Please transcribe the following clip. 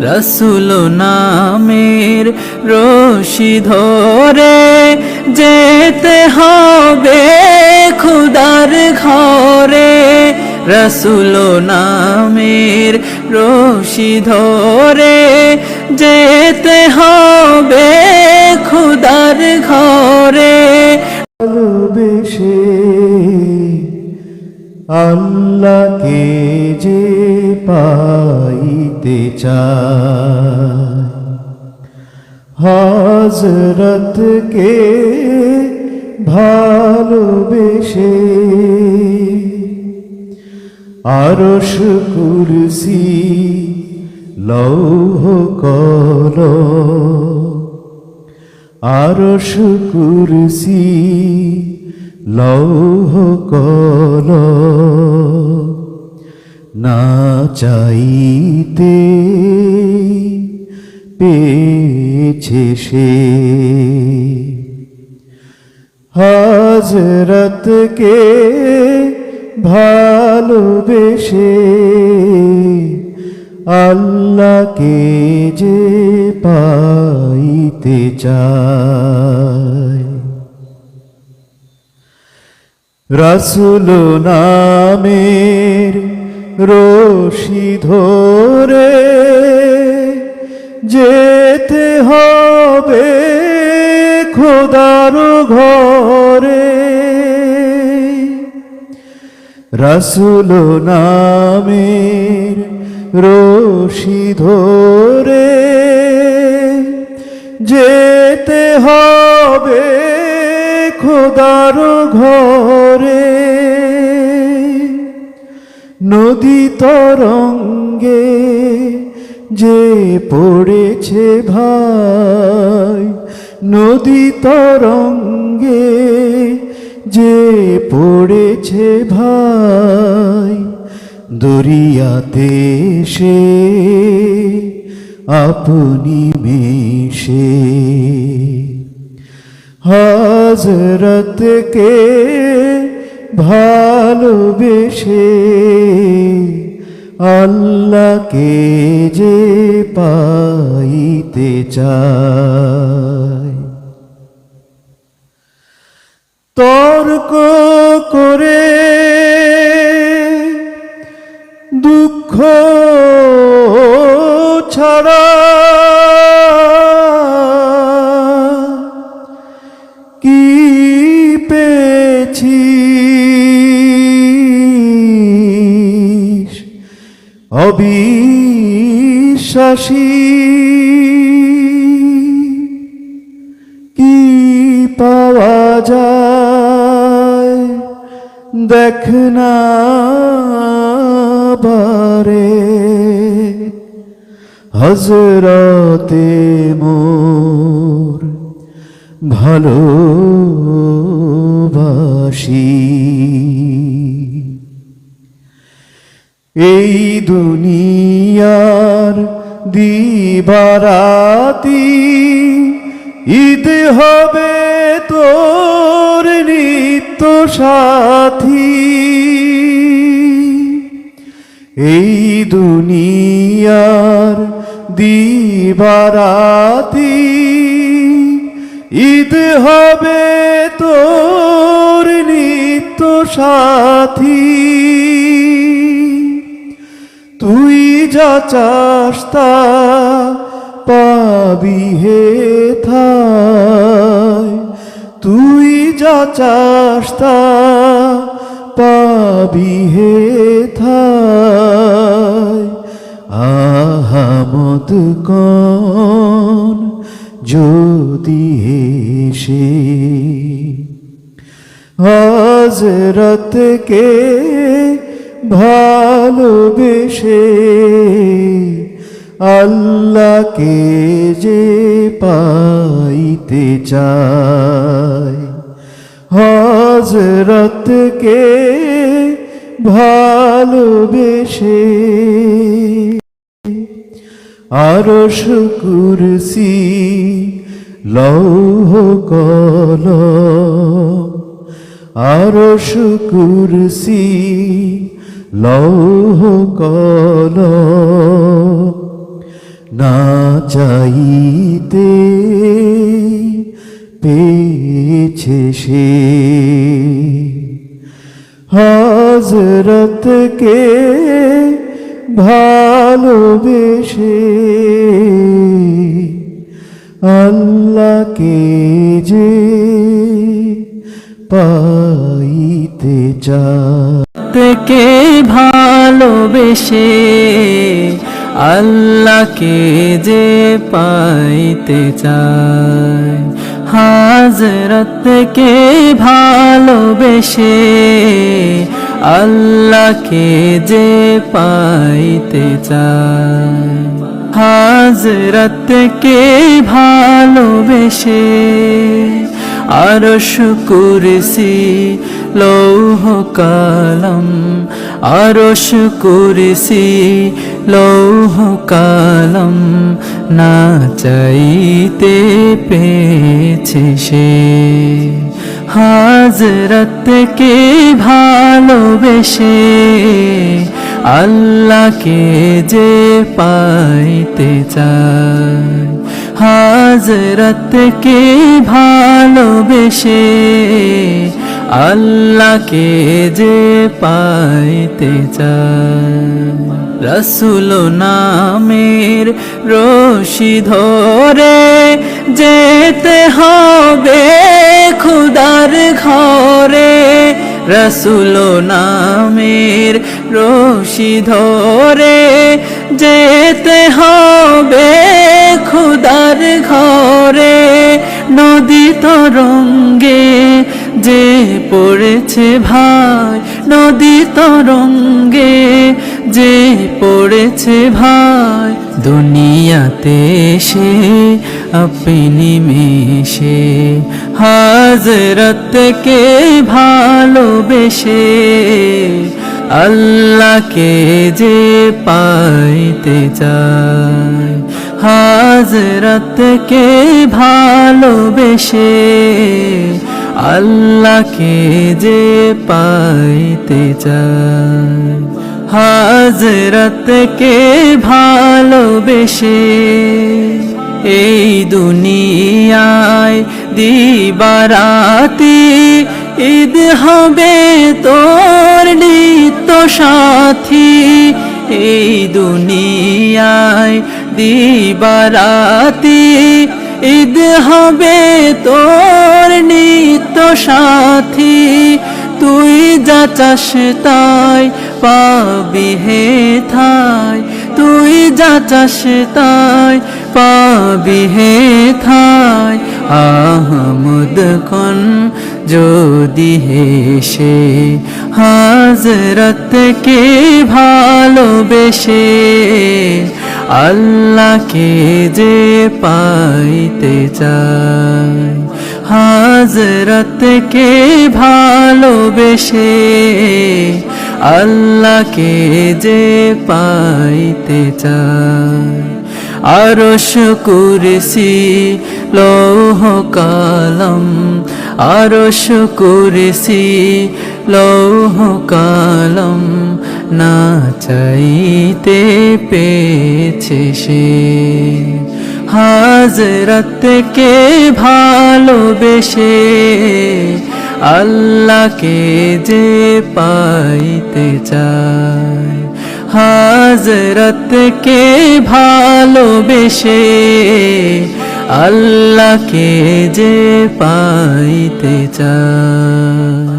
রাসূল নামের রশি ধরে যেতে হবে খোদার ঘরে। রাসূল নামের রশি ধরে যেতে হবে খোদার ঘরে। ভালোবেসে আল্লাহকে যে পাইতে চায়, হযরতকে ভালোবেসে আরশ কুরসি লৌহ কলম, আরশ কুরসি লৌহ কলম না চাইতে পেয়েছে সে। হযরতকে ভালোবেসে আল্লাহকে যে পাইতে চায়। রাসূল নামের রশি ধরে যেতে হবে খোদার ঘরে। রাসূল নামের রশি ধরে যেতে হবে খোদার ঘরে। নদী তরঙ্গে যে পড়েছে ভাই, নদী তরঙ্গে যে পড়েছে ভাই, দরিয়াতে সে আপনি মিশে। হযরতকে ভালোবেসে আল্লাহকে যে পাইতে চায়। তর্ক করে দুঃখ ছাড়া কি পেয়েছিস অবিশ্বাসী, কি পাওয়া যায় দেখ না বারে। হযরতে মোর ভালোবাসি, এই দুনিয়ার দিবারাতি ঈদ হবে তোর নিত্য সাথী। এই দুনিয়ার দিবারাতি ঈদ হবে তোর নিত্য সাথী। তুই যা চাস তা পাবি হে থায়, তুই যা চাস তা পাবি হে থায়। আহামদ কোন যদি হেসে হযরতকে ভালোবেসে আল্লাহকে যে পাইতে চায়। হযরতকে ভালোবেসে আরশ কুরসি লৌহ কলম, আরশ কুরসি লৌহ কলম না চাইতে পেয়েছে সে হযরতকে ভালোবেসে আল্লাহকে যে পাইতে চায় থেকে ভালোবেসে আল্লাহকে যে পাইতে চায় হযরতকে ভালোবেসে আল্লাহকে যে পাইতে চায় হযরতকে ভালোবেসে আরশ কুরসি লৌহ কলম আরশ কুরসি লৌহ কলম না চাইতে পেয়েছে সে হযরতকে ভালোবেসে আল্লাহকে যে পাইতে চায় হযরতকে ভালোবেসে আল্লাহকে যে পাইতে চায় রাসূল নামের রশি ধরে যেতে হবে খুদার ঘরে রাসূল নামের রশি ধরে যেতে হবে খুদার ঘরে নদী তরঙ্গে যে পড়েছে ভাই নদী তরঙ্গে যে পড়েছে ভাই দুনিয়াতে সে আপনি মিশে হযরতকে ভালোবেসে আল্লাহকে যে পাইতে চায় হযরতকে ভালোবেসে আল্লাহকে যে পাইতে চায় হযরতকে ভালোবেসে এই দুনিয়ায় দিবারাতি ঈদ হবে তোর নিত্য সাথী এই দুনিয়ায় দিবারাতি ঈদ হবে তোর নিত্য সাথী তুই যা চাস তাই পাবি হে ঠাই তুই যা চাস তাই পাবি হে ঠাই আহমদ খন যদি হেসে হযরতকে ভালোবেসে আল্লাহকে যে পাইতে চায় হযরতকে ভালোবেসে আল্লাহকে যে পাইতে চায় আরশ কুরসি লৌহ কলম আরশ কুরসি লৌহ কলম না চাইতে পেয়েছে সে হযরতকে ভালোবেসে আল্লাহকে যে পাইতে চায় হযরতকে ভালোবেসে আল্লাহকে যে পাইতে চায়।